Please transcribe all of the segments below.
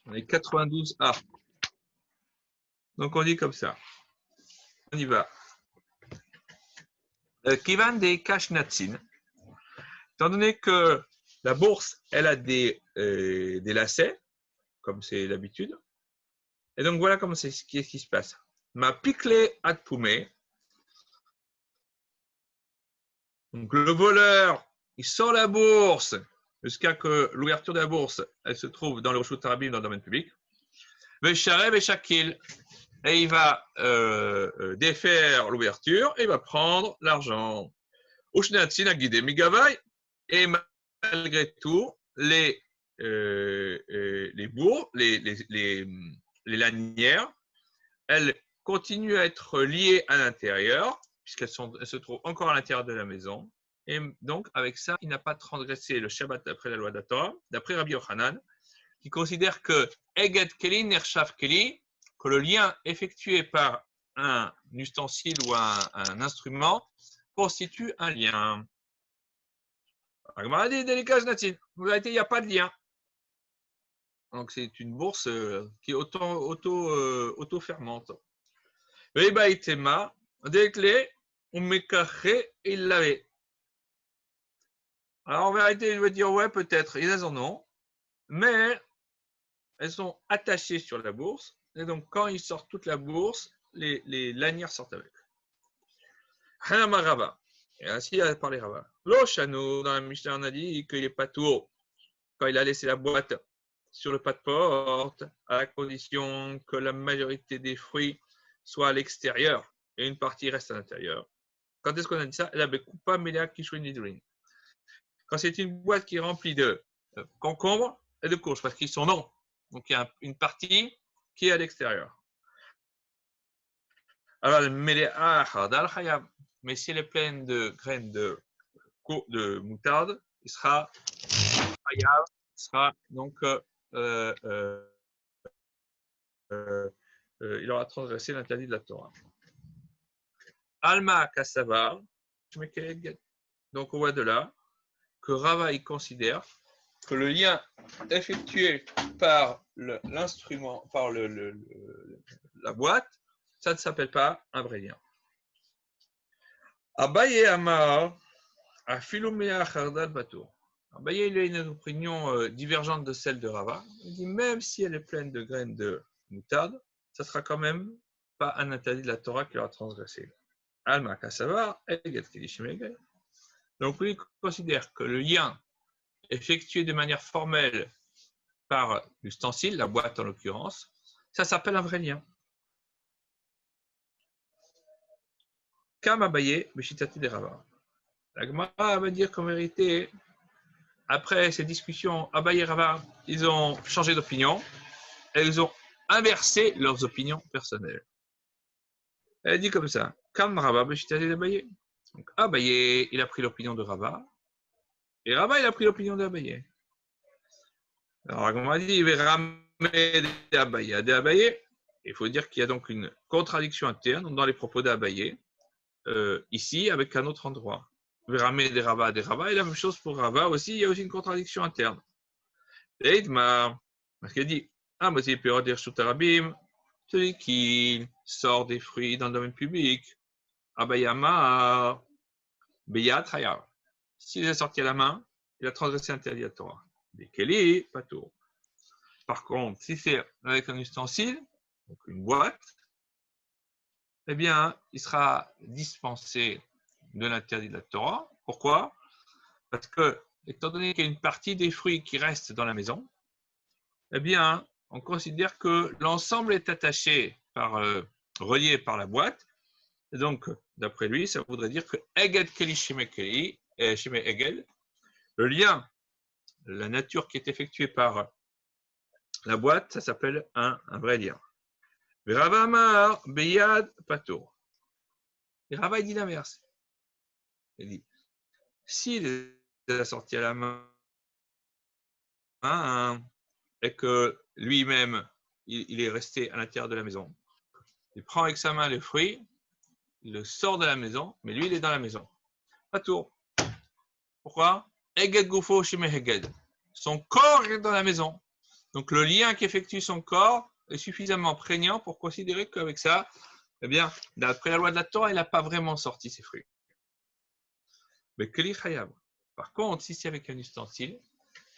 On est 92A. Donc on dit comme ça. On y va. Kivan des Kashnatsin. Étant donné que la bourse, elle a des lacets, comme c'est l'habitude. Et donc voilà comment qu'est-ce qui se passe. Ma picle ad poumé. Donc le voleur, il sort la bourse jusqu'à que l'ouverture de la bourse, elle se trouve dans le Reshut Harabim, dans le domaine public. Vesharev et Shakil. Et il va défaire l'ouverture et il va prendre l'argent. Ushnatzin a guidé Migavai. Et malgré tout, les bourgs, les lanières, elles continuent à être liées à l'intérieur, puisqu'elles se trouvent encore à l'intérieur de la maison. Et donc, avec ça, il n'a pas transgressé le Shabbat d'après la loi de la Torah, d'après Rabbi Yochanan, qui considère que Eged Keli Nershav Keli, que le lien effectué par un ustensile ou un instrument constitue un lien. En vérité, il n'y a pas de lien. Donc, c'est une bourse qui est auto-fermante. Alors, en vérité, je veux dire, ouais, peut-être, ils en ont, mais elles sont attachées sur la bourse. Et donc, quand ils sortent toute la bourse, les lanières sortent avec. Hanama Rava. Et ainsi, il a parlé Rava. L'Oshano, dans la Mishnah, on a dit qu'il n'est pas tout quand il a laissé la boîte sur le pas de porte, à la condition que la majorité des fruits soit à l'extérieur et une partie reste à l'intérieur. Quand est-ce qu'on a dit ça? Quand c'est une boîte qui est remplie de concombres et de courges, parce qu'ils sont non. Donc, il y a une partie qui est à l'extérieur. Alors, mais si elle est pleine de graines de moutarde, il sera donc il aura transgressé l'interdit de la Torah. Alma Kassavar, donc on voit de là que Rava il considère que le lien effectué par l'instrument, par la boîte, ça ne s'appelle pas un vrai lien. Abaye Amar, Afilumea Chardal Batour. Abaye il a une opinion divergente de celle de Rava. Il dit même si elle est pleine de graines de moutarde, ça ne sera quand même pas un interdit de la Torah qui aura transgressé. Alma Kassavar, Eget Kedishim Egel. Donc lui, il considère que le lien effectué de manière formelle par l'ustensile, la boîte en l'occurrence, ça s'appelle un vrai lien. Kam Abaye, Beshitati de Rava. La Gemara va dire qu'en vérité, après ces discussions, Abaye et Rava, ils ont changé d'opinion et ils ont inversé leurs opinions personnelles. Elle dit comme ça, Kam Rava, Beshitati d'Abaye. Donc Abaye, il a pris l'opinion de Rava, et Rava, il a pris l'opinion d'Abaye. Alors, comme on a dit, il va ramener d'Abaye. Il faut dire qu'il y a donc une contradiction interne dans les propos d'Abaye, ici, avec un autre endroit. Il va ramener des Rava, et la même chose pour Rava aussi, il y a aussi une contradiction interne. Leïdma, parce qu'il dit, mais il peut dire Shutarabim, celui qui sort des fruits dans le domaine public, Abayama, Beyat Hayar. S'il est sorti à la main, il a transgressé l'interdit de la Torah. Des Keli, pas tout. Par contre, si c'est avec un ustensile, donc une boîte, eh bien, il sera dispensé de l'interdit de la Torah. Pourquoi? Parce que, étant donné qu'il y a une partie des fruits qui restent dans la maison, eh bien, on considère que l'ensemble est attaché relié par la boîte. Et donc, d'après lui, ça voudrait dire que Eged Keli Shime Keli, Shime Egel, le lien, la nature qui est effectuée par la boîte, ça s'appelle un vrai lien. Rava Amar Beyad Patour. Et Rava dit l'inverse. Il dit, s'il les a sortis à la main et que lui-même, il est resté à l'intérieur de la maison, il prend avec sa main le fruit, il le sort de la maison, mais lui, il est dans la maison. Patour. Pourquoi? Eged Gufo Shime Heged. Son corps est dans la maison. Donc le lien qu'effectue son corps est suffisamment prégnant pour considérer qu'avec ça, eh bien, d'après la loi de la Torah, il n'a pas vraiment sorti ses fruits. Mais Keli Chayab. Par contre, si c'est avec un ustensile,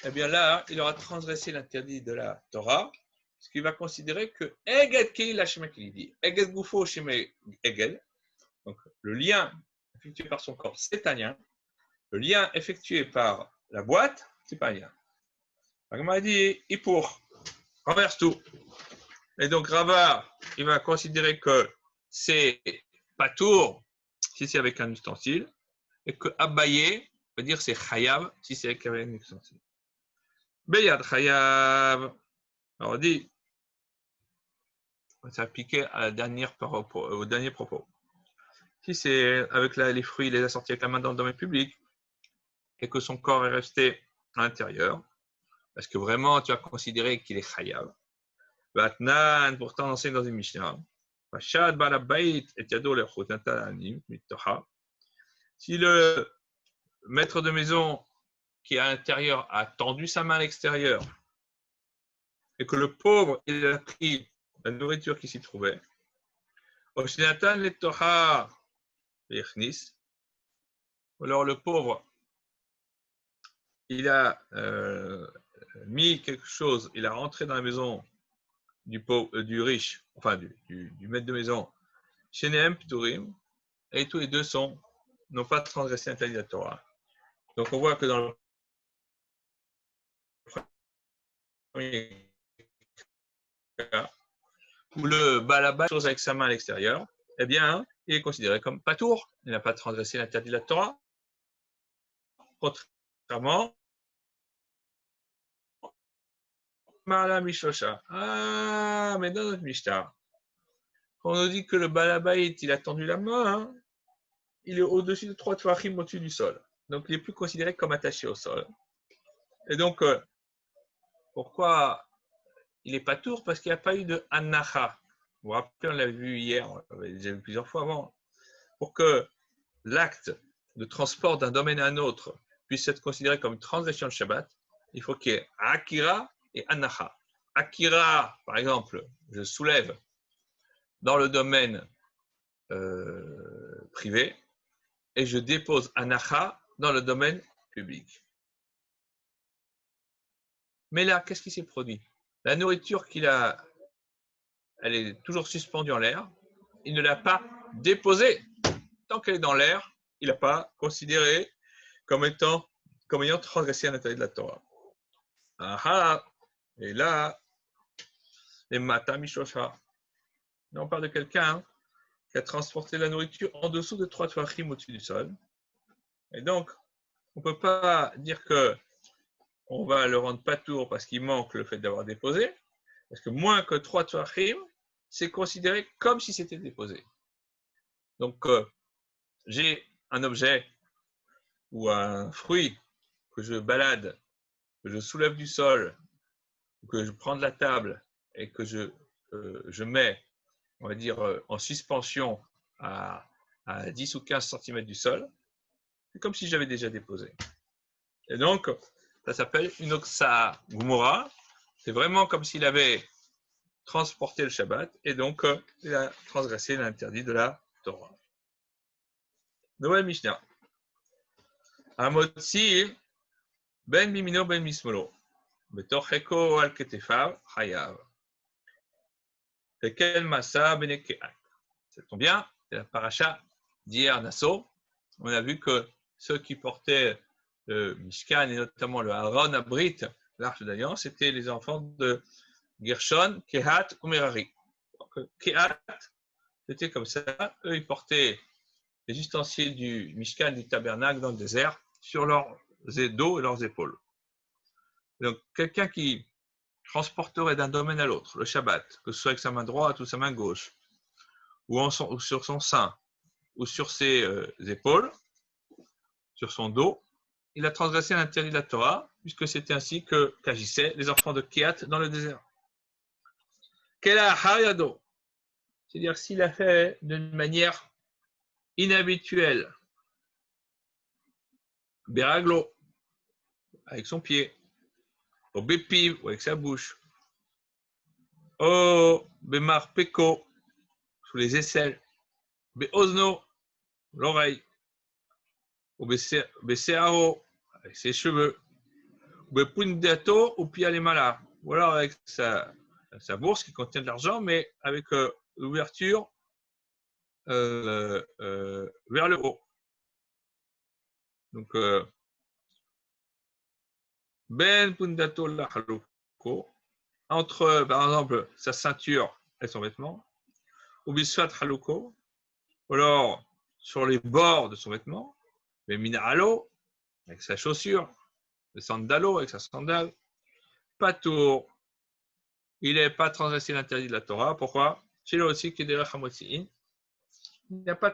eh bien là, il aura transgressé l'interdit de la Torah, ce qui va considérer que Eged Keli Hashemé qu'il dit, Eged Gufo Shemé Eged, donc le lien effectué par son corps, c'est un lien. Le lien effectué par la boîte, c'est pas un lien. Donc, a dit, il pour, renverse tout. Et donc, Rava, il va considérer que c'est pas tour si c'est avec un ustensile, et que Abaye veut dire c'est Chayav si c'est avec un ustensile. Beyad Chayav, alors on dit, ça appliqué à la dernière au dernier propos. Si c'est avec les fruits, il les a sortis avec la main dans le domaine public, et que son corps est resté à l'intérieur, parce que vraiment tu as considéré qu'il est Chayav. Vatnan, pourtant, on enseigne dans une Mishnah. Si le maître de maison qui est à l'intérieur a tendu sa main à l'extérieur et que le pauvre il a pris la nourriture qui s'y trouvait, alors le pauvre il a mis quelque chose, il a rentré dans la maison du riche, enfin du maître de maison, Shenehem Pturim, et tous les deux n'ont pas transgressé l'interdit de la Torah. Donc on voit que dans le premier cas, où le balaba chose avec sa main à l'extérieur, eh bien, il est considéré comme patour. Il n'a pas transgressé l'interdit de la Torah. Contrairement à Mishosha. Ah, mais dans notre Mishnah, quand on nous dit que le balabait, il a tendu la main, hein, il est au-dessus de 3 tfachim au-dessus du sol. Donc, il n'est plus considéré comme attaché au sol. Et donc, pourquoi il n'est pas tour? Parce qu'il n'y a pas eu de anacha. Vous vous rappelez, on l'a vu hier, on l'avait déjà vu plusieurs fois avant. Pour que l'acte de transport d'un domaine à un autre puisse être considéré comme une transgression de Shabbat, il faut qu'il y ait akira et anacha. Akira, par exemple, je soulève dans le domaine privé et je dépose anacha dans le domaine public. Mais là, qu'est-ce qui s'est produit? La nourriture elle est toujours suspendue en l'air. Il ne l'a pas déposée. Tant qu'elle est dans l'air, il n'a pas considéré comme ayant transgressé l'interdit de la Torah. Ah, et là, les mata mishosha. Là, on parle de quelqu'un qui a transporté la nourriture en dessous de 3 tfachim au-dessus du sol. Et donc, on ne peut pas dire qu'on va le rendre patour parce qu'il manque le fait d'avoir déposé, parce que moins que 3 tfachim, c'est considéré comme si c'était déposé. Donc, j'ai un objet ou un fruit que je balade, que je soulève du sol, que je prends de la table et que je mets, on va dire, en suspension à 10 ou 15 cm du sol, c'est comme si j'avais déjà déposé. Et donc, ça s'appelle une oxa gumora. C'est vraiment comme s'il avait transporté le Shabbat et donc il a transgressé l'interdit de la Torah. Nouvelle Mishnah. Amotzi ben mimino ben mismolo. Betocheko al ketefav chayav. Tekel masa benekeat. Ça tombe bien, c'est la paracha d'hier Nassau. On a vu que ceux qui portaient le Mishkan et notamment le Aaron Abrit, l'arche d'alliance, c'était les enfants de Gershon, Kehat ou Merari. Kehat, c'était comme ça. Eux, ils portaient les ustensiles du Mishkan, du tabernacle dans le désert, sur leurs dos et leurs épaules. Donc, quelqu'un qui transporterait d'un domaine à l'autre le Shabbat, que ce soit avec sa main droite ou sa main gauche, ou sur son sein, ou sur ses épaules, sur son dos, il a transgressé l'interdit de la Torah, puisque c'était ainsi qu'agissaient les enfants de Kehat dans le désert. C'est-à-dire s'il a fait d'une manière inhabituelle, beraglo, avec son pied, au bépiv ou avec sa bouche, Oh, Bemar Peko, sous les aisselles. Beozno, l'oreille. Ou Besearo, avec ses cheveux. Ou Bepundato, ou Pialemala. Ou alors avec sa bourse qui contient de l'argent, mais avec l'ouverture vers le haut. Donc, Ben Pundato la Haluko, entre, par exemple, sa ceinture et son vêtement, ou Biswat Haluko, ou alors sur les bords de son vêtement, mais Minahalo, avec sa chaussure, le sandalo, avec sa sandale, Patour, il n'est pas transgressé l'interdit de la Torah. Pourquoi? Chez lui aussi, qui est derrière Hamotsi'in, il n'a pas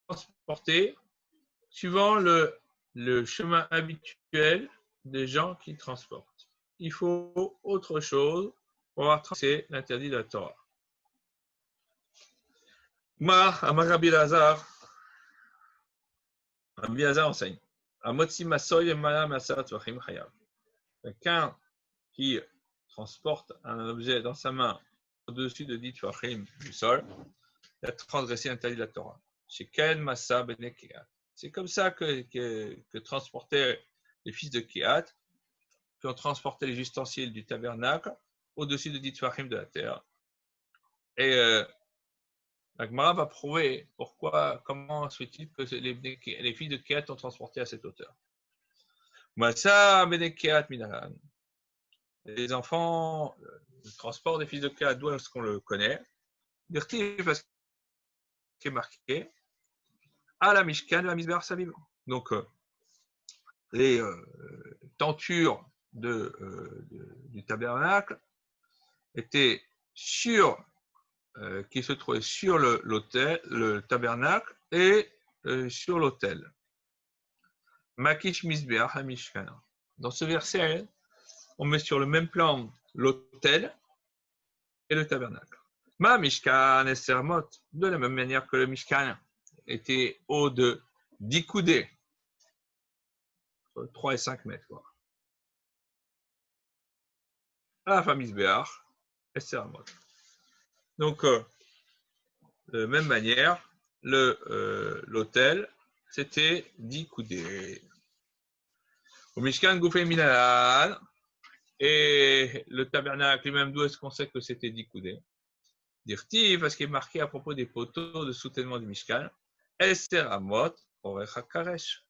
transporté suivant le chemin habituel des gens qui transportent. Il faut autre chose pour avoir transgressé l'interdit de la Torah. Amar Rabbi Lazar enseigne. Quelqu'un qui transporte un objet dans sa main au-dessus de 10 tefachim du sol, il a transgressé l'interdit de la Torah. C'est comme ça que transportaient les fils de Kehat, qui ont transporté les ustensiles du tabernacle au-dessus de 10 tefachim de la terre. Et la Gemara va prouver comment se fait-il que les fils de Kehat ont transporté à cette hauteur. Massa bene Kehat minalan. Les enfants, le transport des fils de Kehat, d'où est-ce qu'on le connaît? Dirtiv, parce qu'il est marqué à la Mishkan, la Misbar Saviv. Donc, les tentures du tabernacle étaient qui se trouvaient sur l'autel, le tabernacle et sur l'autel. Makish Misbeach HaMishkan. Dans ce verset, on met sur le même plan l'autel et le tabernacle. Ma Mishkan et Sermot, de la même manière que le Mishkan était haut de 10 coudées, 3 et 5 mètres. Quoi. À la famille Misbeach et Sermot. Donc, de la même manière, l'autel, c'était 10 coudées. Au Mishkan Goufé Minalan, et le tabernacle lui-même, d'où est-ce qu'on sait que c'était 10 coudées? Dirti, parce qu'il est marqué à propos des poteaux de soutènement du Mishkan, Esther Amot, Orecha Karesh.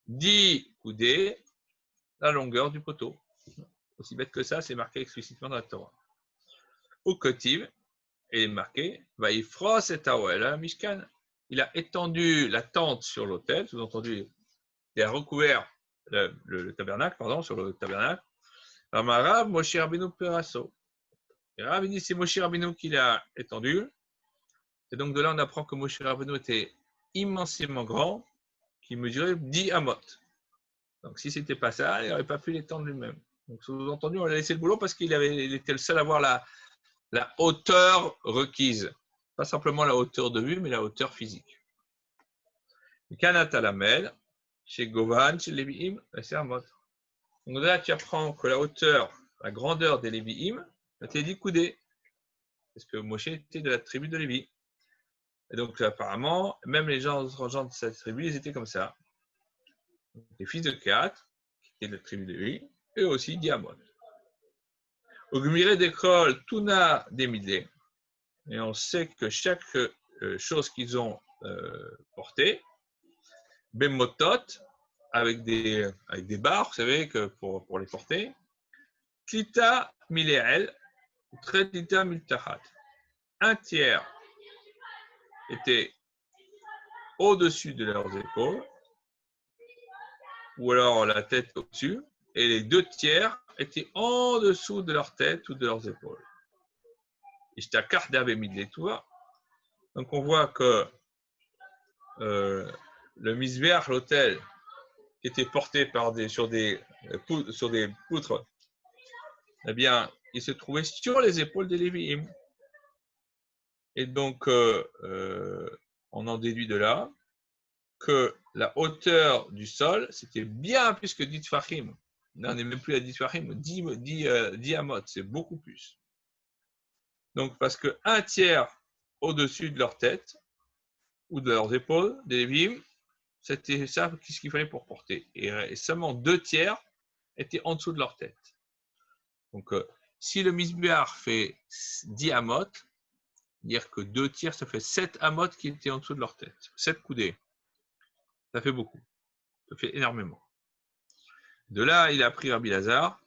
10 coudées, la longueur du poteau. Aussi bête que ça, c'est marqué explicitement dans la Torah. Au Kotiv, il est marqué, Vaïfros et Taouel, Mishkan. Il a étendu la tente sur l'autel, sous-entendu, il a recouvert le tabernacle, sur le tabernacle. Rav Moshe Rabbeinu Perasso. Et Rav dit c'est Moshe Rabbeinu qui l'a étendu. Et donc de là on apprend que Moshe Rabbeinu était immensément grand, qui mesurait 10 amot. Donc si c'était pas ça, il n'aurait pas pu l'étendre lui-même. Donc sous-entendu, on a laissé le boulot parce qu'il était le seul à avoir la hauteur requise. Pas simplement la hauteur de vue, mais la hauteur physique. Kanat Alamel, chez Govan, chez Lévi'im, c'est Amot. Donc là, tu apprends que la grandeur des Lévi'im, était 10 coudées. Parce que Moshe était de la tribu de Lévi. Et donc apparemment, même les gens de cette tribu, ils étaient comme ça. Les fils de Kehat, qui étaient de la tribu de Lévi, et aussi Diamot. Au Gmiré d'école, Tuna Demidé. Et on sait que chaque chose qu'ils ont portée, Bemotot, avec des barres, vous savez, que pour les porter, Klita Mileel, Tredita Miltahat. Un tiers était au-dessus de leurs épaules, ou alors la tête au-dessus, et les 2 tiers étaient en dessous de leur tête ou de leurs épaules. Donc on voit que le misbeach, l'autel, qui était porté sur des poutres, eh bien, il se trouvait sur les épaules des Lévi'im. Et donc, on en déduit de là que la hauteur du sol, c'était bien plus que 10 tefachim. Là, on n'est même plus à 10 tefachim, 10 amot, c'est beaucoup plus. Donc, parce que un tiers au-dessus de leur tête ou de leurs épaules, des Lévim, c'était ça ce qu'il fallait pour porter. Et seulement 2 tiers étaient en dessous de leur tête. Donc, si le misbéar fait 10 amot, dire que 2 tiers, ça fait 7 amot qui étaient en dessous de leur tête. 7 coudées. Ça fait beaucoup. Ça fait énormément. De là, il a appris Rabbi Lazare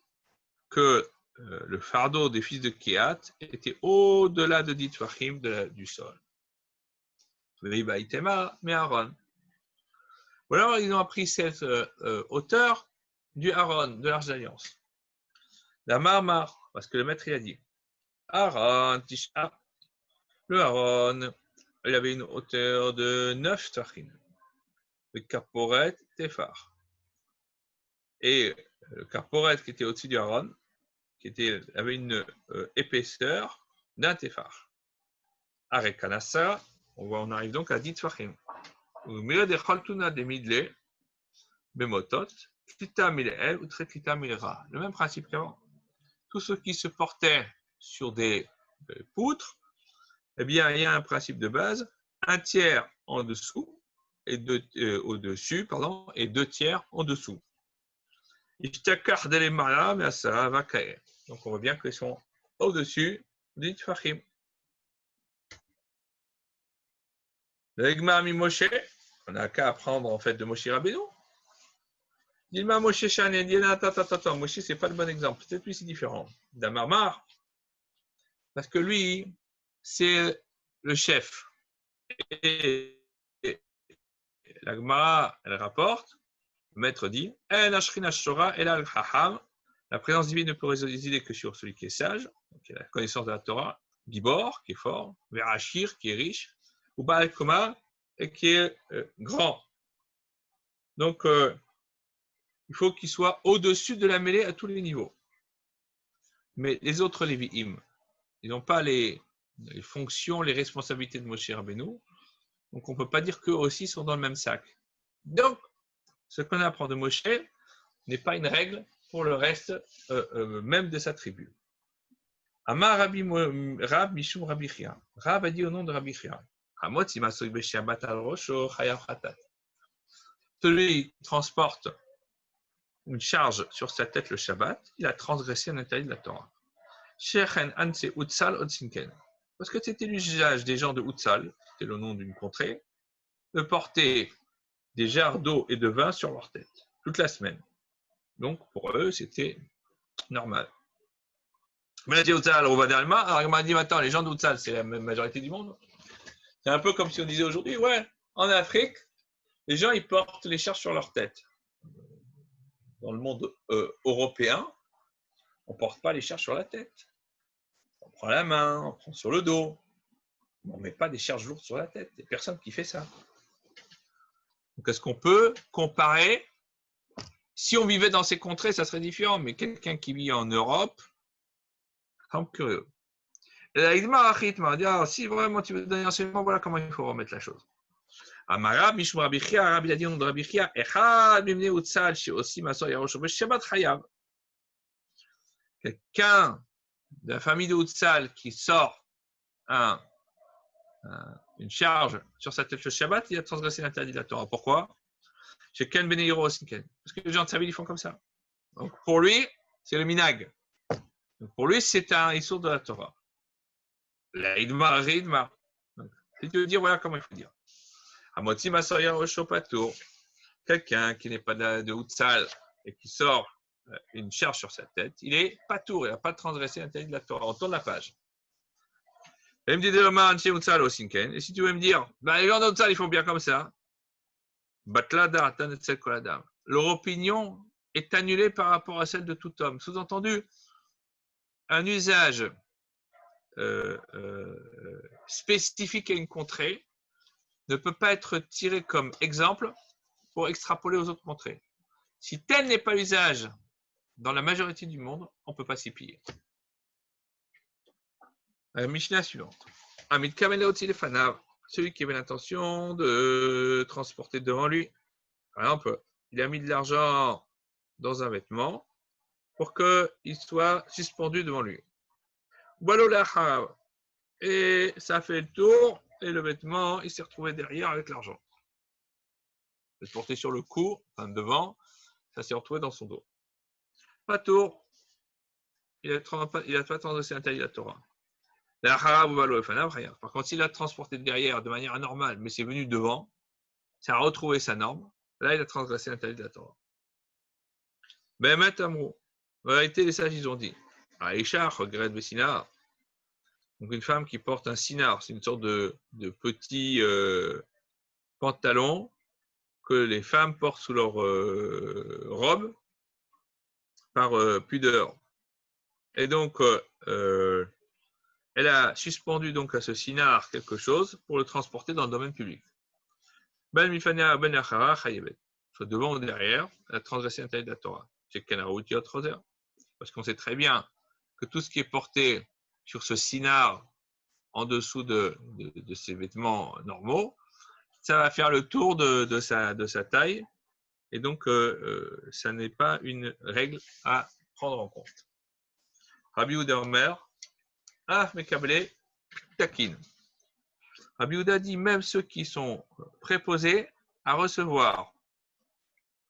que le fardeau des fils de Kéat était au-delà de 10 tfachim du sol. Mais Aaron. Ou alors, ils ont appris cette hauteur du Aaron, de l'Arche d'Alliance. La Marmar, parce que le maître il a dit Aaron, Tisha, le Aaron, il avait une hauteur de 9 tfachim. Le Kaporet, Tefar. Et le Kaporet qui était au-dessus du Aaron, avait une épaisseur d'un Tefar. Arekanasa, on arrive donc à 10 tfachim. Au milieu des Chaltuna des Midlé, Bemotot, Klita Milel ou Treklita Milra. Le même principe qu'avant. Tout ce qui se portait sur des poutres, eh bien, il y a un principe de base, un tiers en dessous, et au-dessus, et 2 tiers en dessous. Donc, on voit bien qu'ils sont au-dessus des Tfachim. Le Egma mi Moshe, on n'a qu'à apprendre en fait de Moshe Rabbeinu. Dilma Moshe Shanen, attends, Moshe, c'est pas le bon exemple. Peut-être lui, c'est différent. Damarmar, parce que lui, c'est le chef. Et la Gemara, elle rapporte, le maître dit, la présence divine ne peut résider que sur celui qui est sage, donc qui a la connaissance de la Torah, Gibor, qui est fort, Verachir, qui est riche, ou Baal Koma, qui est grand. Donc, il faut qu'il soit au-dessus de la mêlée à tous les niveaux. Mais les autres Lévi'im, ils n'ont pas les fonctions, les responsabilités de Moshe Rabbeinu. Donc, on ne peut pas dire qu'eux aussi sont dans le même sac. Donc, ce qu'on apprend de Moshe n'est pas une règle pour le reste même de sa tribu. Amar Rab Mishum Rabbi Chia. Rab a dit au nom de Rabbi Chia. Celui qui transporte une charge sur sa tête le Shabbat, il a transgressé un interdit de la Torah. Parce que c'était l'usage des gens de Utsal, c'était le nom d'une contrée, de porter des jarres d'eau et de vin sur leur tête, toute la semaine. Donc, pour eux, c'était normal. Mais on m'a dit maintenant, les gens d'Utsal, c'est la même majorité du monde. C'est un peu comme si on disait aujourd'hui, ouais, en Afrique, les gens, ils portent les charges sur leur tête. Dans le monde européen, on ne porte pas les charges sur la tête. On prend la main, on prend sur le dos. On ne met pas des charges lourdes sur la tête. Il n'y a personne qui fait ça. Donc, est-ce qu'on peut comparer? Si on vivait dans ces contrées, ça serait différent. Mais quelqu'un qui vit en Europe, c'est un peu curieux. Et la Idma m'a dit, si vraiment tu veux donner un enseignement, voilà comment il faut remettre la chose. Amara, Mishum Rabbi Chia, Rabbi a dit de Rabbi Chia, Echad bimne utsal, chez aussi Masor Yarosh, Shabbat Chayav. Quelqu'un de la famille de Utsal qui sort une charge sur sa tête le Shabbat, il a transgressé l'interdit de la Torah. Pourquoi? Chez Ken Beneiro Osinken. Parce que les gens de sa ville, ils font comme ça. Donc pour lui, c'est le minag. Donc pour lui, c'est un issour de la Torah. La idma, ridma. Si tu veux dire, voilà comment il faut dire. Amoti Masoya Oshopato. Quelqu'un qui n'est pas de Utsal et qui sort une charge sur sa tête, il est pas tour, il n'a pas transgressé l'interdit de la Torah. On tourne la page. Et si tu veux me dire, les gens d'Utsal, ils font bien comme ça. Leur opinion est annulée par rapport à celle de tout homme. Sous-entendu, un usage spécifique à une contrée ne peut pas être tiré comme exemple pour extrapoler aux autres contrées. Si tel n'est pas l'usage dans la majorité du monde, on ne peut pas s'y plier. Mishnah suivante. Amid Kameleoti Lefanav, celui qui avait l'intention de transporter devant lui. Par exemple, il a mis de l'argent dans un vêtement pour qu'il soit suspendu devant lui. et ça fait le tour, et le vêtement, il s'est retrouvé derrière avec l'argent. Il s'est porté sur le cou, enfin devant, ça s'est retrouvé dans son dos. Pas tour, il a pas transgressé l'interdit de la Torah. Par contre, s'il a transporté derrière de manière anormale, mais c'est venu devant, ça a retrouvé sa norme, là il a transgressé l'interdit de la Torah. Ben Matamro, en vérité, les sages ils ont dit, Aïcha, regrette Bessina, donc une femme qui porte un sinar, c'est une sorte de petit pantalon que les femmes portent sous leur robe par pudeur. Et donc, elle a suspendu donc à ce sinar quelque chose pour le transporter dans le domaine public. Ben mifania ben achara chayebet. Soit devant ou derrière, elle a transgressé l'interdit de la Torah. C'est kenarutiot roser. Parce qu'on sait très bien que tout ce qui est porté sur ce sinar en dessous de ses vêtements normaux, ça va faire le tour de sa taille. Et donc, ça n'est pas une règle à prendre en compte. Rabbi Yehuda Omer, Af Mekable Takin. Rabbi Yehuda dit même ceux qui sont préposés à recevoir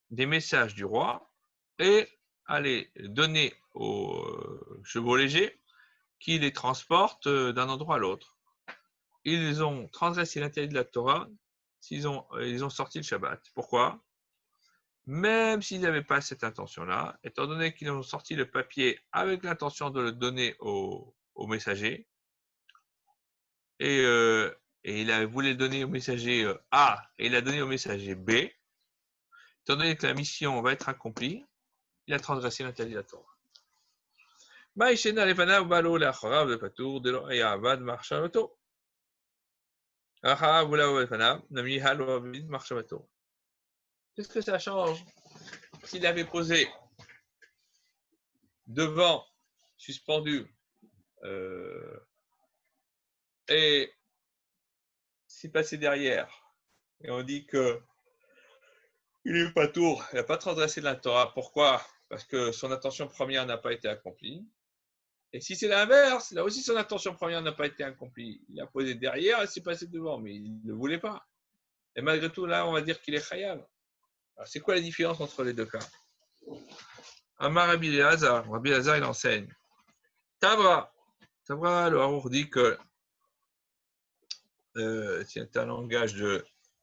des messages du roi et à les donner aux chevaux légers qui les transportent d'un endroit à l'autre. Ils ont transgressé l'interdit de la Torah ils ont sorti le Shabbat. Pourquoi? Même s'ils n'avaient pas cette intention-là, étant donné qu'ils ont sorti le papier avec l'intention de le donner au messager, et il voulu le donner au messager A, et il l'a donné au messager B, étant donné que la mission va être accomplie, il a transgressé l'interdit de la Torah. Qu'est-ce que ça change s'il avait posé devant, suspendu, et s'est passé derrière, et on dit que il n'est pas tour, il n'a pas transgressé la Torah. Pourquoi? Parce que son intention première n'a pas été accomplie. Et si c'est l'inverse, là aussi son intention première n'a pas été accomplie. Il a posé derrière et s'est passé devant, mais il ne voulait pas. Et malgré tout, là, on va dire qu'il est chayav. Alors, c'est quoi la différence entre les deux cas? Amar Rabbi Elazar, il enseigne. Tavra, le Harour dit que c'est un langage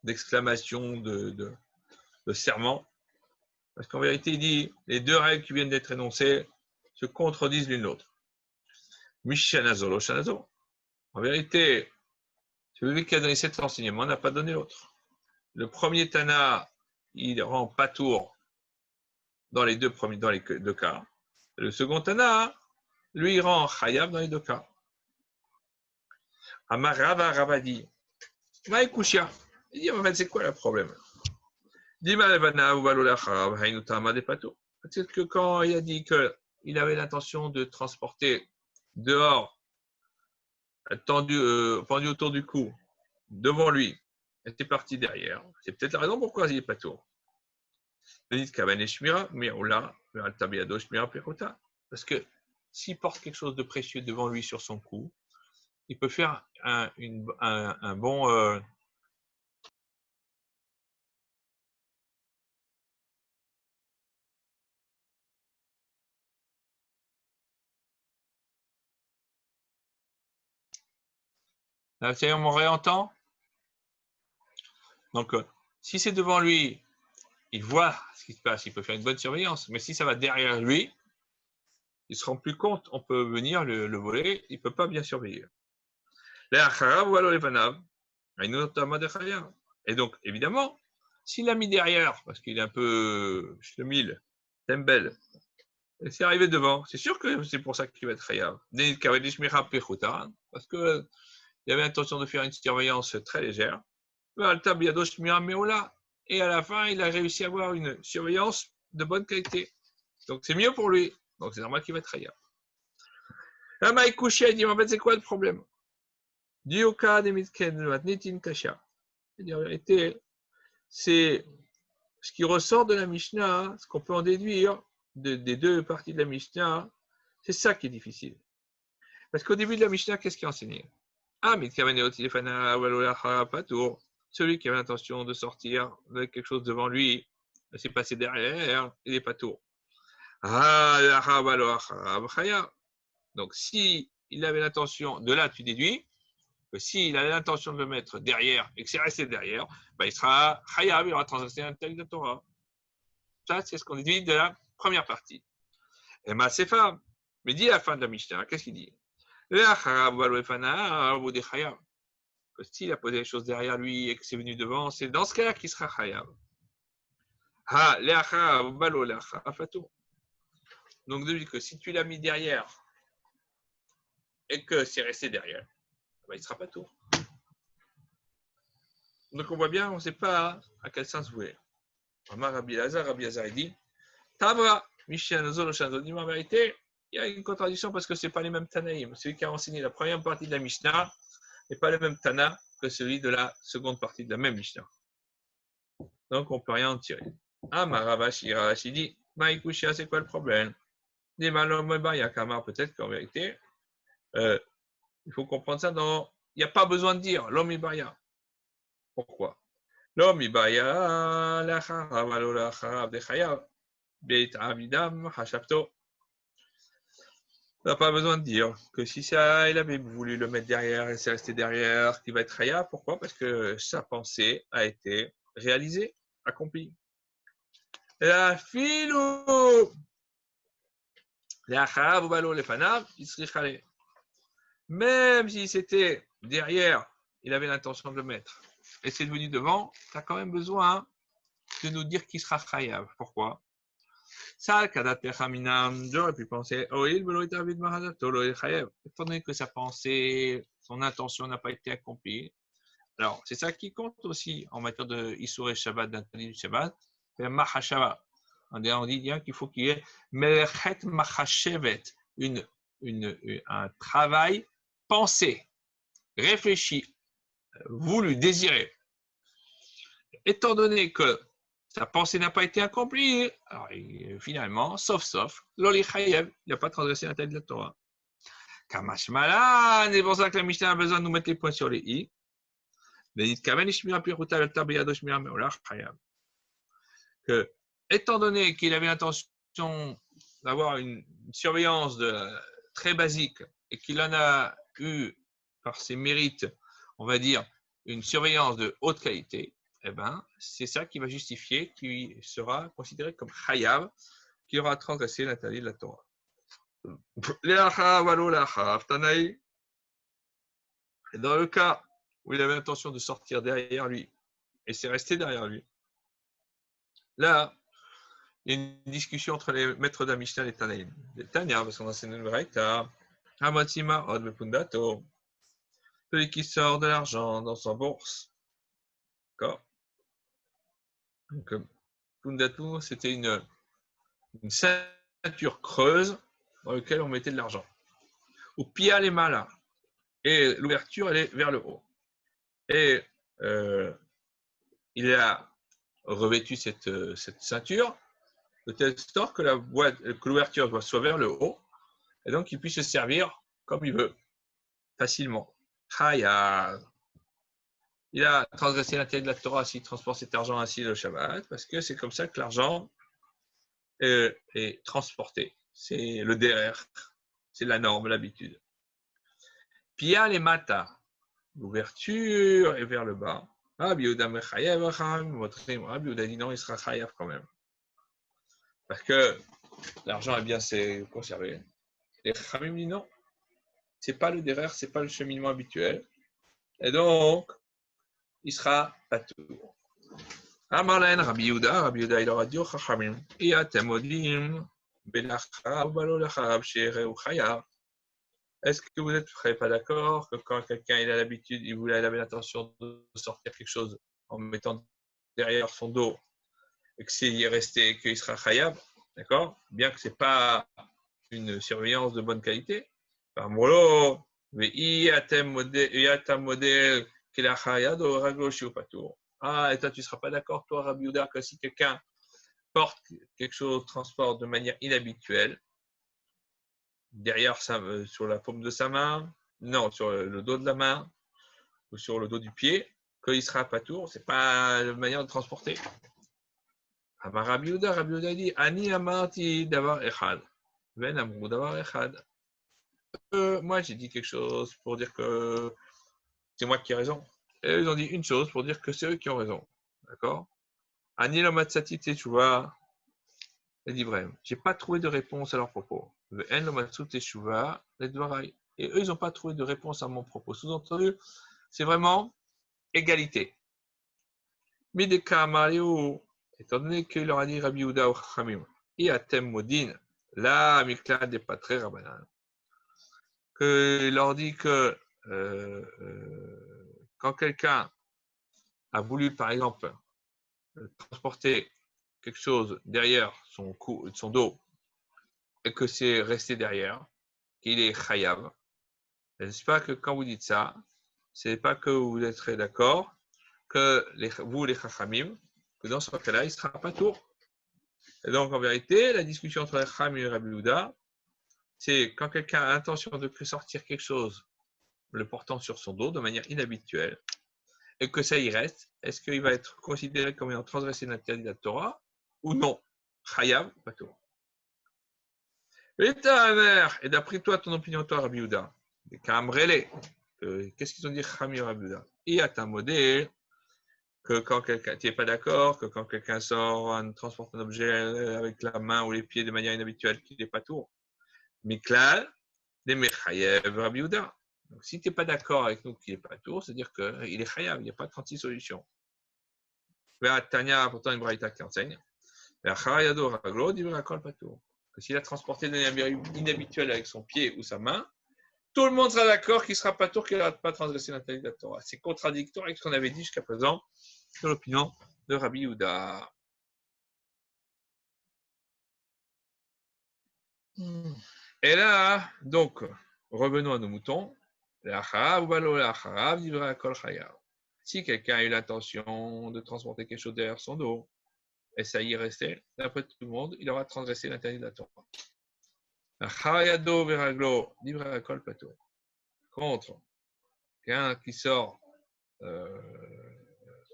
d'exclamation, de serment. Parce qu'en vérité, il dit les deux règles qui viennent d'être énoncées se contredisent l'une l'autre. Mishanazo, Loshanazo. En vérité, celui qui a donné cet enseignement n'a pas donné l'autre. Le premier Tana, il rend pas tour dans les deux cas. Le second Tana, lui, il rend Chayav dans les deux cas. Amar Rava dit, Maïkouchia. Il dit, en fait, c'est quoi le problème? C'est que quand il a dit qu'il avait l'intention de transporter dehors, pendu autour du cou, devant lui, et c'est parti derrière, c'est peut-être la raison pourquoi il n'est pas tour. Parce que s'il porte quelque chose de précieux devant lui sur son cou, il peut faire un bon... Là, on m'en réentend? Donc, si c'est devant lui, il voit ce qui se passe, il peut faire une bonne surveillance. Mais si ça va derrière lui, il ne se rend plus compte, on peut venir le voler, il ne peut pas bien surveiller. Et donc, évidemment, s'il l'a mis derrière, parce qu'il est un peu schlemil, tembel, et c'est arrivé devant, c'est sûr que c'est pour ça qu'il va être chayav. Parce qu'il avait l'intention de faire une surveillance très légère. Et à la fin, il a réussi à avoir une surveillance de bonne qualité. Donc, c'est mieux pour lui. Donc, c'est normal qu'il va être chayav. Là, Maïk Kouchia, il dit, en fait, c'est quoi le problème? Dioka de Mitken, Nitin Kasha. En vérité, c'est ce qui ressort de la Mishnah, ce qu'on peut en déduire des deux parties de la Mishnah, c'est ça qui est difficile. Parce qu'au début de la Mishnah, qu'est-ce qui est enseigné? Ah, mais pas tour. Celui qui avait l'intention de sortir avec quelque chose devant lui, c'est passé derrière, il n'est pas tour. Ah, donc, si il avait l'intention, de là, tu déduis que s'il avait l'intention de le mettre derrière et que c'est resté derrière, ben, il sera khayab, il aura transgressé un tel de Torah. Ça, c'est ce qu'on déduit de la première partie. Et ma sefa, mais dit à la fin de la Mishnah, qu'est-ce qu'il dit? Que s'il a posé les choses derrière lui et que c'est venu devant, c'est dans ce cas-là qu'il sera khayab. Donc, depuis que si tu l'as mis derrière et que c'est resté derrière, ben, il ne sera pas tout. Donc, on voit bien, on ne sait pas à quel sens vous voulez. Rabbi Lazar, il dit Tabra, Michel Nozol, en vérité, il y a une contradiction parce que ce n'est pas les mêmes Tanaïm. Celui qui a enseigné la première partie de la Mishnah n'est pas le même Tana que celui de la seconde partie de la même Mishnah. Donc, on ne peut rien en tirer. Ravashi dit Maïkouchia, c'est quoi le problème? Des Kamar, peut-être qu'en vérité, il faut comprendre ça dans. Il n'y a pas besoin de dire l'homme ibaya. Pourquoi? L'homme ibaya, l'acharav, l'acharav, dechayav, beit avidam, hashapto. On n'a pas besoin de dire que si ça, il avait voulu le mettre derrière et c'est resté derrière, qu'il va être khaya. Pourquoi? Parce que sa pensée a été réalisée, accomplie. La filou, l'acharav, balo, les fanav, il serait khalé. Même si c'était derrière, il avait l'intention de le mettre, et c'est devenu devant, tu as quand même besoin de nous dire qu'il sera chayav. Pourquoi? Ça, j'aurais pu penser, étant donné que sa pensée, son intention n'a pas été accomplie. Alors, c'est ça qui compte aussi en matière de Issour et Shabbat, d'interdit du Shabbat, c'est Mahashava. On dit bien qu'il faut qu'il y ait Melechet Mahashevet, un travail pensé, réfléchi, voulu, désiré. Étant donné que sa pensée n'a pas été accomplie, alors finalement, sauf, Loli Chayev, il n'a pas transgressé la tête de la Torah. Kamash Malan, c'est pour ça que la Mishnah a besoin de nous mettre les points sur les i. Que, étant donné qu'il avait l'intention d'avoir une surveillance très basique et qu'il en a eu, par ses mérites, on va dire, une surveillance de haute qualité, eh ben, c'est ça qui va justifier qu'il sera considéré comme chayav, qui aura transgressé l'interdit de la Torah. Dans le cas où il avait l'intention de sortir derrière lui, et c'est resté derrière lui, là, il y a une discussion entre les maîtres de la Mishnah et les Tanaïm. Les Tanya, parce qu'on enseigne le Braïta, Hamatima od bepundato, celui qui sort de l'argent dans sa bourse. D'accord? Donc, pundato, c'était une ceinture creuse dans laquelle on mettait de l'argent. Ou pia les malas. Et l'ouverture, elle est vers le haut. Et il a revêtu cette ceinture de telle sorte que l'ouverture soit vers le haut, et donc il puisse se servir comme il veut, facilement. Il a transgressé l'intérêt de la Torah s'il transporte cet argent ainsi le Shabbat, parce que c'est comme ça que l'argent est transporté. C'est le derer, c'est la norme, l'habitude. Pia les mata, l'ouverture est vers le bas. Rabbi Yehuda dit non, il sera chayav quand même. Parce que l'argent est bien conservé. Et Khamim dit non, c'est pas le derer, c'est pas le cheminement habituel. Et donc, il sera patour. Amarlen, Rabbi Yehuda, il aura dit au Chachamim, Iatemodim, Belachab, Balolachab, Shere ou Chayav. Est-ce que vous n'êtes pas d'accord que quand quelqu'un il a l'habitude, il avait l'intention de sortir quelque chose en mettant derrière son dos et que s'il est resté, qu'il sera Chayav, d'accord? Bien que ce n'est pas une surveillance de bonne qualité. Par Molo, modèle qu'il a Chayav, Ragloshi ou Patour. Ah, et toi, tu ne seras pas d'accord, toi, Rabbi Yehuda, que si quelqu'un porte quelque chose, transporte de manière inhabituelle, derrière sur la paume de sa main, non, sur le dos de la main ou sur le dos du pied, qu'il sera pas tour, c'est pas la manière de transporter. Rabbi Yehuda dit, Ani amarti davar echad, ven amrou davar echad. Moi, j'ai dit quelque chose pour dire que c'est moi qui ai raison. Et ils ont dit une chose pour dire que c'est eux qui ont raison. D'accord? Ani lo matzati teshuva, les livrem. J'ai pas trouvé de réponse à leur propos. Ven lo matzu teshuva, les dvarai. Et eux, ils n'ont pas trouvé de réponse à mon propos. Sous-entendu, c'est vraiment égalité. Mideka Mario, étant donné qu'il leur a dit Rabbi Yehuda ou Chachamim, et Atem Modin, là, Mikla des Patré Rabbanan, qu'il leur dit que quand quelqu'un a voulu, par exemple, transporter quelque chose derrière son dos et que c'est resté derrière, qu'il est chayav, n'est-ce pas que quand vous dites ça, c'est pas que vous êtes très d'accord, que vous, les Chachamim, que dans ce cas-là, il ne sera pas tour. Et donc, en vérité, la discussion entre Chacham et Rabbi Yehuda, c'est quand quelqu'un a l'intention de sortir quelque chose, le portant sur son dos de manière inhabituelle, et que ça y reste, est-ce qu'il va être considéré comme ayant transgressé l'interdit de la Torah ou non? Chayav, pas tout. Et d'après toi, ton opinion, toi, Rabbi Yehuda, des Kamrele, qu'est-ce qu'ils ont dit Chacham et Rabbi Yehuda? Et à ta modèle, que quand quelqu'un, tu n'es pas d'accord, que quand quelqu'un transporte un objet avec la main ou les pieds de manière inhabituelle, qu'il n'est pas tour. Miklal, des Mechayev, Rabbi Yehuda. Donc, si tu n'es pas d'accord avec nous qu'il n'est pas tour, c'est-à-dire qu'il est chayav, il n'y a pas 36 solutions. Tanya, pourtant, une braïta qui enseigne. Que s'il a transporté de manière inhabituelle avec son pied ou sa main, tout le monde sera d'accord qu'il ne sera pas tour, qu'il n'aura pas transgressé l'interdit de la Torah. C'est contradictoire avec ce qu'on avait dit jusqu'à présent sur l'opinion de Rabbi Yehuda. Et là, donc, revenons à nos moutons. Si quelqu'un a eu l'intention de transporter quelque chose derrière son dos, et ça y est resté, d'après tout le monde, il aura transgressé l'interdit de la Torah. Contre, quelqu'un qui sort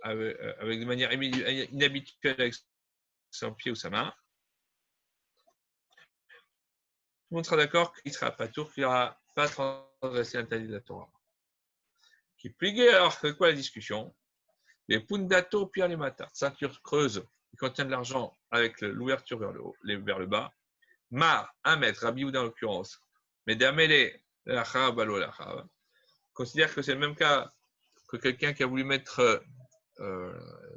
avec de manière inhabituelle avec son pied ou sa main, tout le monde sera d'accord qu'il ne sera pas tour, qu'il n'aura pas transgressé l'interdit de la Torah. Qui plié, alors c'est quoi la discussion? Les pundato pierre les matins, ceinture creuse qui contient de l'argent avec l'ouverture vers le bas. Mar, 1 mètre, Rabbi Yehuda en l'occurrence, mais d'amélé l'achab, balo l'achab, considère que c'est le même cas que quelqu'un qui a voulu mettre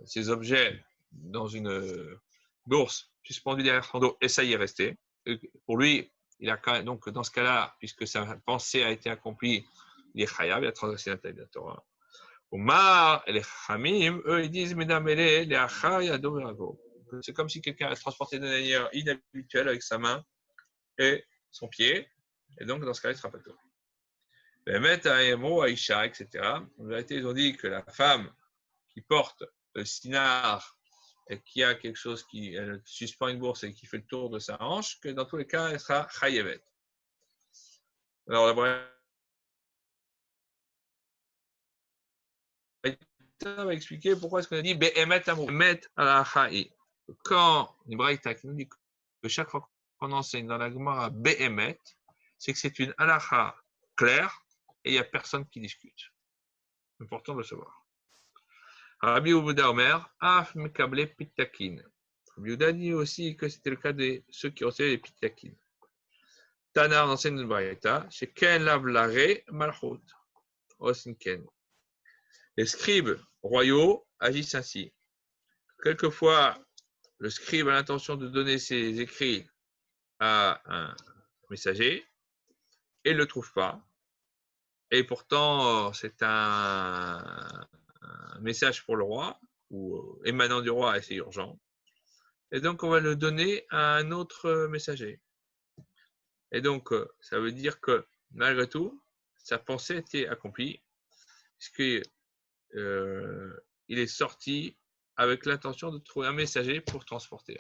ses objets dans une bourse suspendue derrière son dos et ça y est resté. Et pour lui, il a quand même, donc dans ce cas-là, puisque sa pensée a été accomplie, il est chayav, il a transgressé l'interdit de la Torah. Omar et les Chamim, eux, ils disent, mesdames, les achayado verago. C'est comme si quelqu'un a transporté de manière inhabituelle avec sa main et son pied, et donc dans ce cas, il sera pas tout. Les maîtres à Emo, Aïcha, etc. En vérité, ils ont dit que la femme qui porte le sinar et qui a quelque chose qui suspend une bourse et qui fait le tour de sa hanche, que dans tous les cas, elle sera chayevet. Alors, la Braïta va expliquer pourquoi est-ce qu'on a dit Be'emet amou, Be'emet alacha'i. Quand une Braïta qui nous dit que chaque fois qu'on enseigne dans la Gemara Be'emet, c'est que c'est une halacha claire et il n'y a personne qui discute. Important de le savoir. Rabbi Yehuda Omer, Af mekable pitakin. Rabbi Yehuda dit aussi que c'était le cas de ceux qui recevaient les pitakin. Tana enseigne une Braïta, c'est Ken Lavlare Malchut. Osinken. Les scribes royaux agissent ainsi. Quelquefois, le scribe a l'intention de donner ses écrits à un messager et ne le trouve pas. Et pourtant, c'est un message pour le roi ou émanant du roi et c'est urgent. Et donc, on va le donner à un autre messager. Et donc, ça veut dire que malgré tout, sa pensée était accomplie puisqu'il est sorti avec l'intention de trouver un messager pour transporter.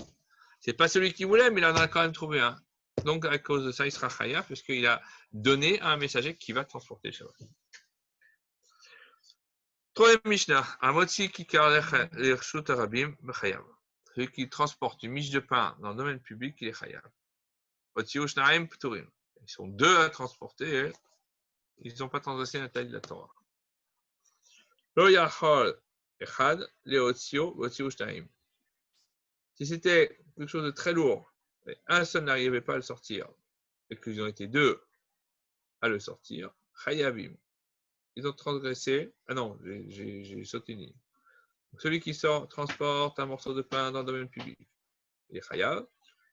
C'est pas celui qu'il voulait, mais il en a quand même trouvé un. Donc, à cause de ça, il sera chayav, puisqu'il a donné à un messager qui va transporter le Shabbat. Troisième Mishnah, Amotzi Kikar Lershut Arabim Bechayav. Celui qui transporte une miche de pain dans le domaine public, il est chayav. Otzi Ushnaim Pturim. Ils sont deux à transporter, ils n'ont pas transgressé la taille de la Torah. Lo Yachol Echad Leotzio Otzi Ushnaim. Si c'était quelque chose de très lourd, et un seul n'arrivait pas à le sortir, et qu'ils ont été deux à le sortir, chayavim. Ils ont transgressé. Ah non, j'ai sauté une ligne. Celui qui transporte un morceau de pain dans le domaine public, il est chayav.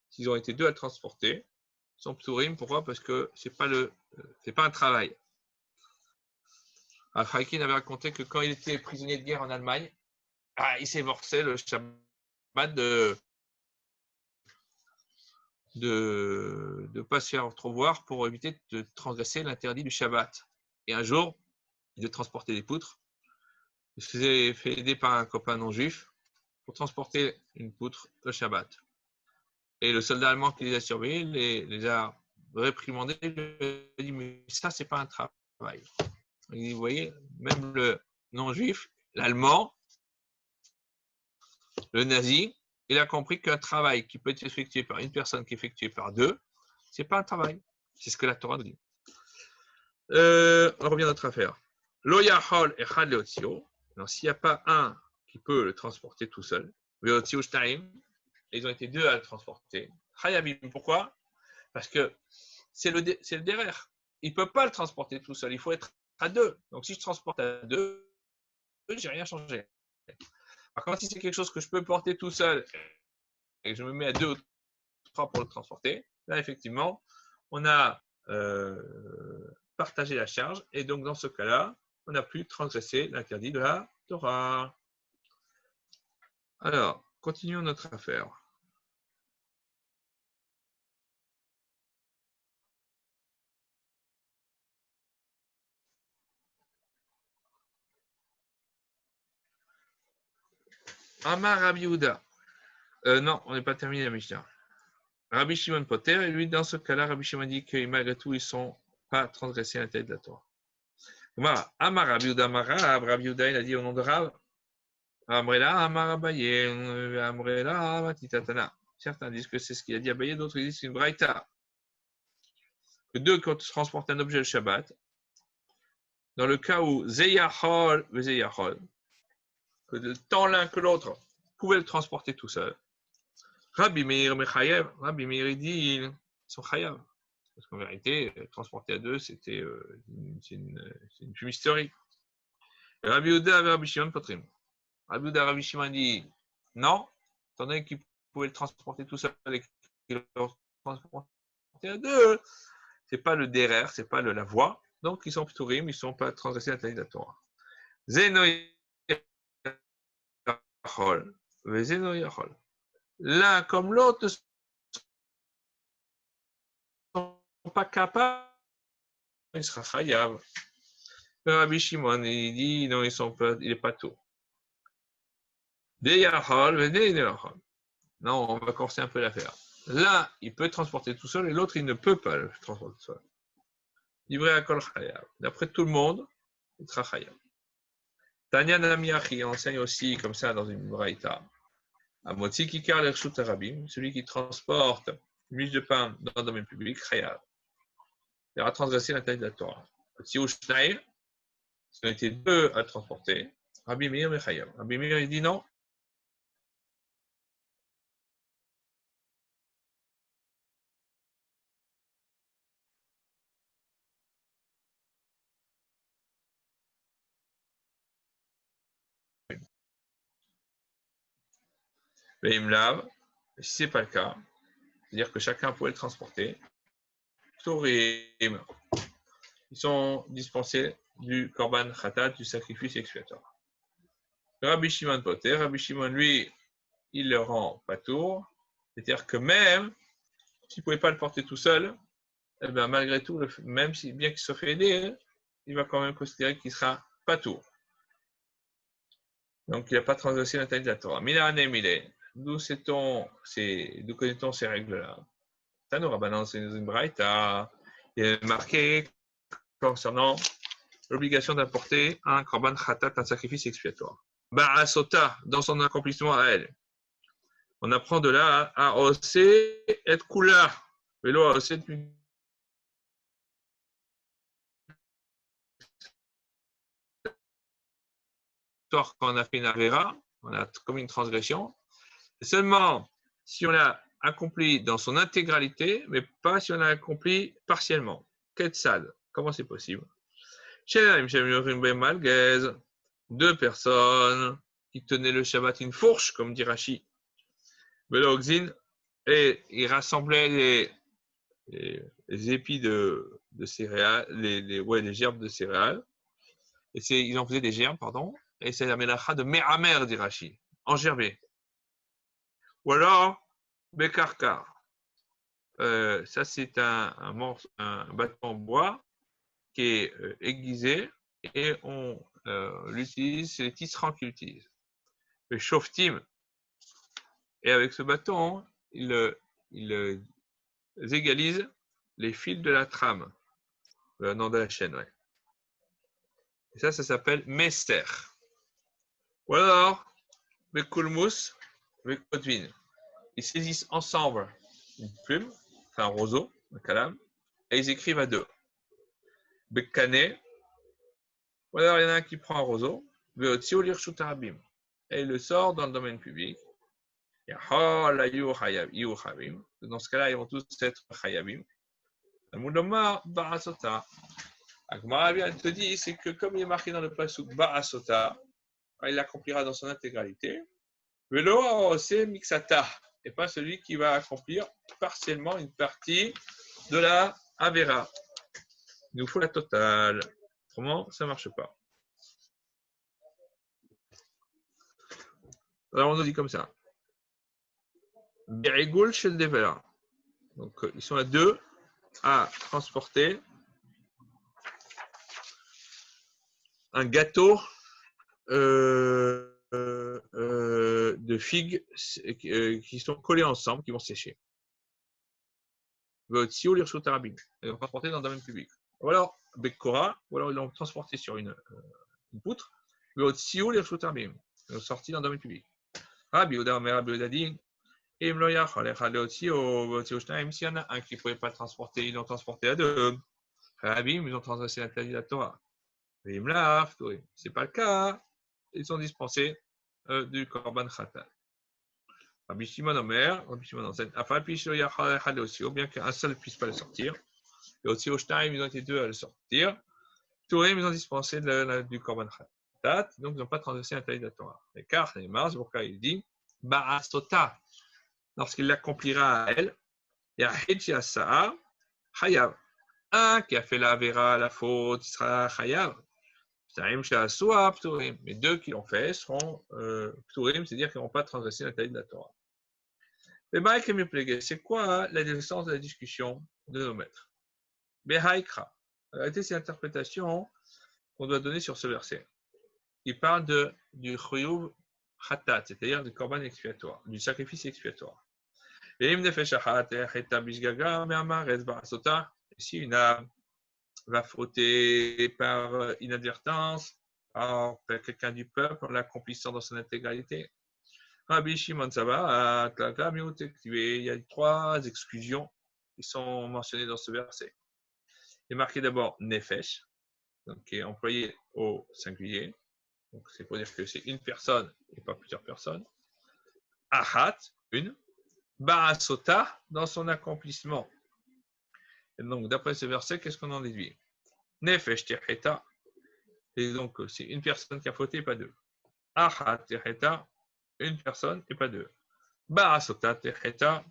S'ils ont été deux à le transporter, ils sont pturim. Pourquoi? Parce que c'est pas un travail. Al-Haïkin avait raconté que quand il était prisonnier de guerre en Allemagne, il s'efforçait le Shabbat de ne pas se faire trop voir pour éviter de transgresser l'interdit du Shabbat. Et un jour, il devait transporter des poutres. Il se faisait fait aider par un copain non juif pour transporter une poutre le Shabbat. Et le soldat allemand qui les a surveillés les a réprimandés. Il a dit, mais ça, c'est pas un travail. Il dit, vous voyez, même le non juif, l'allemand, le nazi, il a compris qu'un travail qui peut être effectué par une personne qui est effectué par deux, c'est pas un travail. C'est ce que la Torah nous dit. On revient à notre affaire. Lo yachol echad leotzio. Alors, s'il n'y a pas un qui peut le transporter tout seul, leotzio shtaim, ils ont été deux à le transporter. Chayabim, pourquoi? Parce que c'est le derrière. Il ne peut pas le transporter tout seul. Il faut être à deux. Donc, si je transporte à deux, j'ai rien changé. Par contre, si c'est quelque chose que je peux porter tout seul et que je me mets à deux ou trois pour le transporter, là, effectivement, on a partagé la charge. Et donc, dans ce cas-là, on n'a plus transgressé l'interdit de la Torah. Alors, continuons notre affaire. Amar Rabbi Yehuda. Non, on n'est pas terminé la Mishnah. Rabbi Shimon Poter, et lui, dans ce cas-là, Rabbi Shimon dit que malgré tout, ils ne sont pas transgressés l'interdit de la Torah. Amar Rabbi Yehuda, Rabbi Yehuda, il a dit au nom de Rav, Amrela, Amar Abaye, Amrela, Matitatana. Certains disent que c'est ce qu'il a dit Abaye, d'autres disent que c'est une braïta. Que deux, quand tu transportes un objet le Shabbat, dans le cas où Zeyachol, que tant l'un que l'autre pouvaient le transporter tout seul, Rabbi Meir Mechayev, Rabbi Meir dit, ils sont chayav. Parce qu'en vérité, transporter à deux, c'est une fumisterie. Rabbi Yehuda et Rabbi Shimon Potrim. Rabbi Yehuda et Rabbi Shimon dit, non, étant donné qu'ils pouvaient le transporter tout seul et qu'ils le transportaient à deux, c'est pas le derer, c'est pas la voie. Donc, ils sont pturim, ils ne sont pas transgressés à l'interdit de la Torah. Zeno yachol, Zeno yachol. L'un comme l'autre ne sont pas capables, il sera chayav. Rabbi Shimon, il dit, non, il n'est pas tout. Non, on va corser un peu l'affaire. L'un, il peut transporter tout seul et l'autre, il ne peut pas le transporter tout seul. Livré à Kol Chayav. D'après tout le monde, il sera chayav. Tanya Namiachi enseigne aussi comme ça dans une braïta. Amotzi Kikar Lershut Arabim, celui qui transporte une miche de pain dans le domaine public, chayav. Il aura transgressé l'interdit de la Torah. Si au Shnaïr, s'ils ont été deux à transporter, Rabbi Meir Mechayav. Rabbi Meir, il dit non. Mais il me lave. Si ce n'est pas le cas, c'est-à-dire que chacun pouvait le transporter, Torim, ils sont dispensés du korban khatat, du sacrifice expiatoire. Rabbi Shimon Poter, Rabbi Shimon, lui, il le rend patour, c'est-à-dire que même s'il ne pouvait pas le porter tout seul, eh bien, malgré tout, même si bien qu'il soit fait aider, il va quand même considérer qu'il sera patour. Donc, il n'a pas transgressé l'interdit de la Torah. D'où connaît-on ces règles-là? Tano Rabbanan, c'est une braïta. Il est marqué concernant l'obligation d'apporter un korban khatat, un sacrifice expiatoire. Ba'asota, dans son accomplissement à elle. On apprend de là à oser et kula. Vélo à oser quand on a fait une avera, on a commis une transgression. Seulement si on l'a accompli dans son intégralité, mais pas si on l'a accompli partiellement. Quetzal, comment c'est possible? Deux personnes qui tenaient le Shabbat une fourche, comme dit Rashi, et ils rassemblaient les épis de céréales, les gerbes de céréales, et ils en faisaient des gerbes, pardon, et c'est la mélacha de Me'amer, dit Rashi, en gerbé. Ou alors, Bekarkar. Ça, c'est un bâton en bois qui est aiguisé et on l'utilise, c'est les tisserands qui l'utilisent. Le Shoftim. Et avec ce bâton, ils égalisent les fils de la trame, le nom de la chaîne. Ouais. Et ça s'appelle Mester. Ou alors, Bekulmus, Bekotvin. Ils saisissent ensemble une plume, enfin un roseau, un calame, et ils écrivent à deux. Bekane, ou alors il y en a un qui prend un roseau, et il le sort dans le domaine public. Dans ce cas-là, ils vont tous être chayabim. Agmara vient te dire, c'est que comme il est marqué dans le pasuk Ba'asota, il l'accomplira dans son intégralité. Velo c'est mixata, et pas celui qui va accomplir partiellement une partie de la avera. Il nous faut la totale. Autrement, ça ne marche pas. Alors on nous dit comme ça. Berigul chez le Devela. Donc ils sont à deux à transporter un gâteau de figues qui sont collés ensemble, qui vont sécher. Ils vont transporter dans le domaine public. Ou alors, Bekora, ou alors ils l'ont transporté sur une poutre. Ils vont sorti dans le domaine public. Rabbi Oda Omer Rabbi Oda dit, s'il y en a un qui ne pouvait pas transporter, ils l'ont transporté à deux. Rabbi, ils ont transgressé l'interdit de la Torah. C'est pas le cas. Ils sont dispensés du korban khatat. Rabbi Shimon Omer, Rabbi Shimon enseigne, bien qu'un seul ne puisse pas le sortir. Et aussi au Shtaim, ils ont été deux à le sortir. Tourim, ils ont dispensé du korban khatat, donc ils n'ont pas transgressé l'interdit de la Torah. Et car, c'est pourquoi il dit, Ba'asota, lorsqu'il l'accomplira à elle, il y a Hidja Sa'a, Chayav. Un qui a fait la vera, la faute, il sera Chayav. Mais deux qui l'ont fait seront Pturim, c'est-à-dire qu'ils n'ont pas transgressé l'interdit de la Torah. C'est quoi la défense de la discussion de nos maîtres? Behaikra. En réalité, c'est l'interprétation qu'on doit donner sur ce verset. Il parle du chuyuv khatat, c'est-à-dire du korban expiatoire, du sacrifice expiatoire. Et si une âme va fauter par inadvertance, par quelqu'un du peuple en l'accomplissant dans son intégralité. Rabbi Shimon Saba, il y a trois exclusions qui sont mentionnées dans ce verset. Il est marqué d'abord Nefesh, donc qui est employé au singulier. Donc c'est pour dire que c'est une personne et pas plusieurs personnes. Ahat, une. Ba'asota, dans son accomplissement. Et donc d'après ce verset, qu'est-ce qu'on en déduit? Nefesh Terheta. Et donc, c'est une personne qui a fauté, pas deux. Ahat Terheta, une personne et pas deux. Ba'asota Terheta.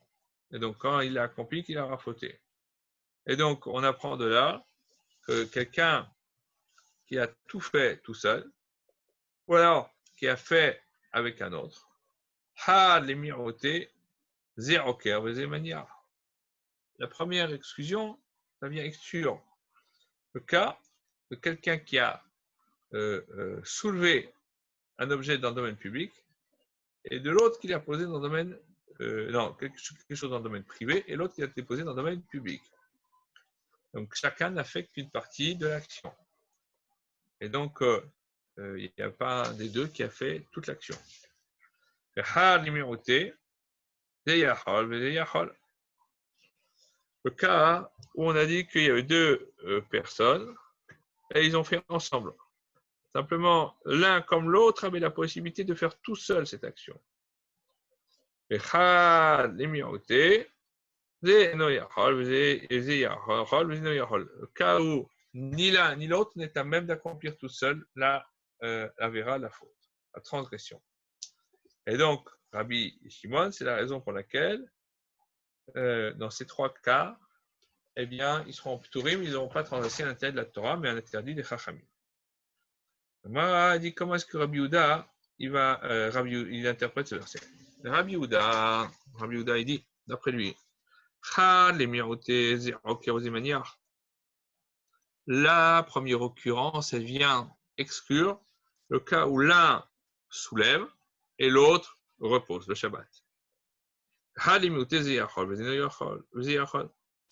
Et donc, quand il a accompli, qu'il aura fauté. Et donc, on apprend de là que quelqu'un qui a tout fait tout seul, ou alors qui a fait avec un autre, ha l'emiroté, zéro cœur, la première exclusion, ça vient exclure le cas de quelqu'un qui a soulevé un objet dans le domaine public et de l'autre qui l'a posé dans le domaine non, quelque chose dans le domaine privé et l'autre qui a déposé dans le domaine public. Donc chacun n'affecte qu'une partie de l'action. Et donc, il n'y a pas un des deux qui a fait toute l'action. Le cas où on a dit qu'il y avait deux personnes et ils ont fait ensemble. Simplement, l'un comme l'autre avait la possibilité de faire tout seul cette action. Le cas où ni l'un ni l'autre n'est à même d'accomplir tout seul la verra, la faute, la transgression. Et donc, Rabbi Shimon, c'est la raison pour laquelle, dans ces trois cas, eh bien, ils seront pturim, ils n'auront pas transgressé l'interdit de la Torah, mais un interdit des Chachamim. Mara dit comment est-ce que Rabbi Yehuda, il interprète ce verset. Rabbi Yehuda, il dit, d'après lui, la première occurrence, elle vient exclure le cas où l'un soulève et l'autre repose, le Shabbat.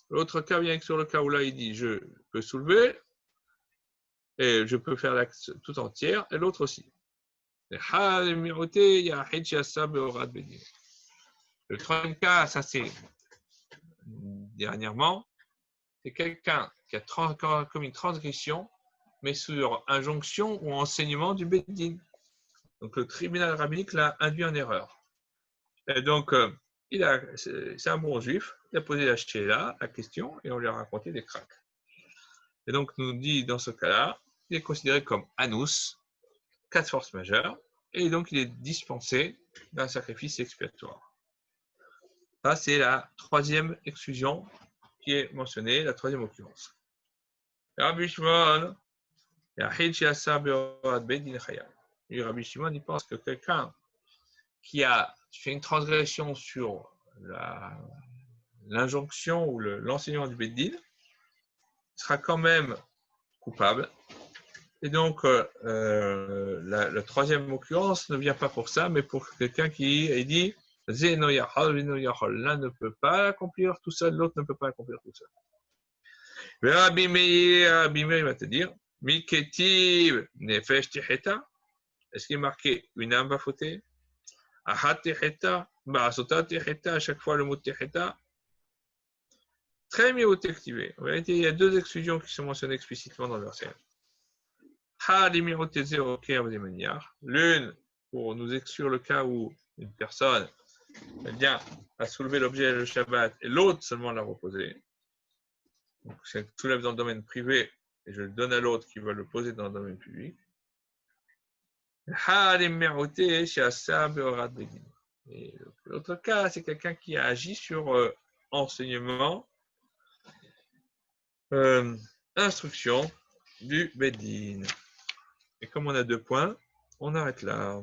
L'autre cas vient sur le cas où là il dit je peux soulever et je peux faire l'acte tout entière et l'autre aussi. Le troisième cas, ça c'est dernièrement, c'est quelqu'un qui a commis une transgression mais sur injonction ou enseignement du Beddin. Donc le tribunal rabbinique l'a induit en erreur. Et donc c'est un bon juif, il a posé la question et on lui a raconté des cracks. Et donc, nous dit dans ce cas-là, il est considéré comme anus, cas de force majeure, et donc il est dispensé d'un sacrifice expiatoire. Ça, c'est la troisième exclusion qui est mentionnée, la troisième occurrence. Rabbi Shimon, Rabbi Shimon, il pense que quelqu'un qui a fait une transgression sur l'injonction ou l'enseignement du Beddin sera quand même coupable. Et donc, la troisième occurrence ne vient pas pour ça, mais pour quelqu'un qui dit l'un ne peut pas l'accomplir tout seul, l'autre ne peut pas l'accomplir tout seul. Rabbi Meir, il va te dire Miketiv nefesh teheta. Est-ce qu'il est marqué une âme va fauter? Ahat teheta, ba'asota teheta, à chaque fois le mot teheta. Très mieux activé. En réalité, il y a deux exclusions qui sont mentionnées explicitement dans le verset. L'une pour nous exclure le cas où une personne a soulevé l'objet le Shabbat et l'autre seulement l'a reposé. Donc, je le soulève dans le domaine privé et je le donne à l'autre qui va le poser dans le domaine public. Et l'autre cas, c'est quelqu'un qui a agi sur enseignement, instruction du Beddin. Et comme on a 2 points, on arrête là.